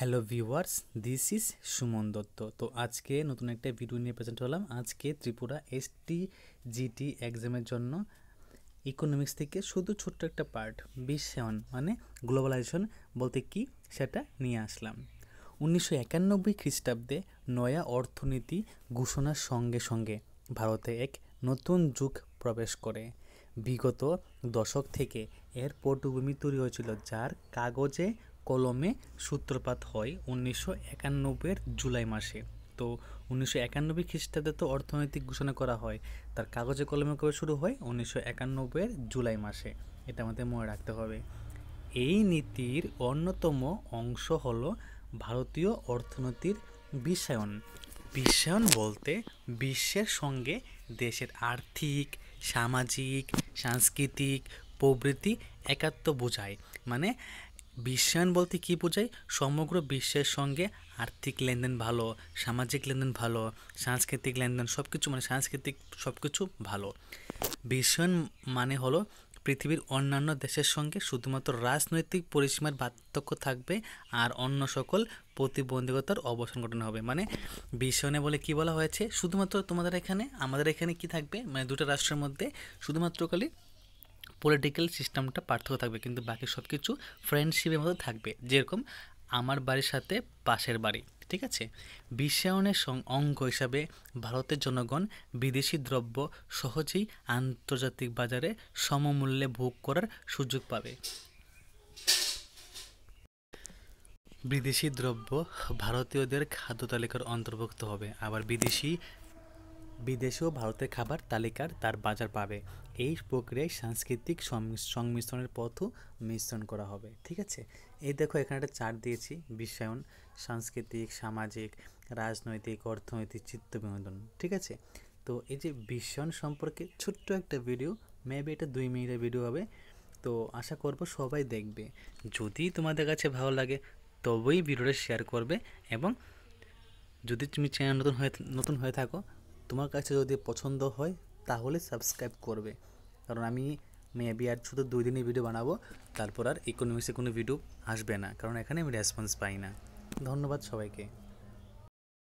Hello viewers, this is Suman Dutta. তো আজকে নতুন একটা ভিডিও নিয়ে প্রেজেন্ট হলাম। আজকে ত্রিপুরা STGT এক্সামের জন্য ইকোনমিক্স থেকে শুধু ছোট্ট একটা পার্ট বিশ্বায়ন মানে গ্লোবালাইজেশন বলতে কি সেটা নিয়ে আসলাম। 1991 খ্রিস্টাব্দে নয়া অর্থনীতি ঘোষণার সঙ্গে সঙ্গে ভারতে এক নতুন যুগ প্রবেশ করে। বিগত দশক থেকে এর পটভূমি তৈরি হয়েছিল, যার কাগজে কলমে সূত্রপাত হয় 1991 জুলাই মাসে। তো 1991 খ্রিস্টাব্দে তো অর্থনৈতিক ঘোষণা করা হয়, তার কাগজে কলমে কবে শুরু হয়? 1991 জুলাই মাসে। এটা আমাদের মনে রাখতে হবে। এই নীতির অন্যতম অংশ হলো ভারতীয় অর্থনীতির বিশ্বায়ন। বিশ্বায়ন বলতে বিশ্বের সঙ্গে দেশের আর্থিক, সামাজিক, সাংস্কৃতিক প্রবৃত্তি একাত্ম বোঝায়। মানে বিশ্বায়ন বলতে কী বোঝায়? সমগ্র বিশ্বের সঙ্গে আর্থিক লেনদেন ভালো, সামাজিক লেনদেন ভালো, সাংস্কৃতিক লেনদেন সব কিছু মানে সাংস্কৃতিক সব কিছু ভালো। বিশ্বায়ন মানে হলো পৃথিবীর অন্যান্য দেশের সঙ্গে শুধুমাত্র রাজনৈতিক পরিসীমার পার্থক্য থাকবে আর অন্য সকল প্রতিবন্ধকতার অবসান ঘটানো হবে। মানে বিশ্বায়নে বলে কি বলা হয়েছে? শুধুমাত্র তোমাদের এখানে আমাদের এখানে কি থাকবে, মানে দুটো রাষ্ট্রের মধ্যে শুধুমাত্র খালি পলিটিক্যাল সিস্টেমটা পার্থক্য থাকবে, কিন্তু বাকি সব কিছু ফ্রেন্ডশিপের মধ্যে থাকবে। যেরকম আমার বাড়ির সাথে পাশের বাড়ি, ঠিক আছে? বিশ্বায়নের অঙ্গ হিসাবে ভারতের জনগণ বিদেশি দ্রব্য সহজেই আন্তর্জাতিক বাজারে সমমূল্যে ভোগ করার সুযোগ পাবে। বিদেশি দ্রব্য ভারতীয়দের খাদ্য তালিকার অন্তর্ভুক্ত হবে, আবার বিদেশেও ভারতের খাবার তালিকার তার বাজার পাবে। এই প্রক্রিয়ায় সাংস্কৃতিক সংমিশ্রণের পথও মিশ্রণ করা হবে, ঠিক আছে? এই দেখো এখানে একটা চার্ট দিয়েছি, বিশ্বায়ন, সাংস্কৃতিক, সামাজিক, রাজনৈতিক, অর্থনৈতিক, চিত্ত বিনোদন, ঠিক আছে? তো এই যে বিশ্বায়ন সম্পর্কে ছোট্ট একটা ভিডিও, মেবি এটা 2 মিনিটের ভিডিও হবে। তো আশা করব সবাই দেখবে। যদি তোমাদের কাছে ভালো লাগে তবেই ভিডিওটা শেয়ার করবে, এবং যদি তুমি চ্যানেল নতুন হয়ে থাকো, তোমার কাছে যদি পছন্দ হয় তাহলে সাবস্ক্রাইব করবে। কারণ আমি মেবি আর শুধু 2 দিনই ভিডিও বানাবো, তারপর আর ইকোনমিক্সে কোনো ভিডিও আসবে না, কারণ এখানে আমি রেসপন্স পাই না। ধন্যবাদ সবাইকে।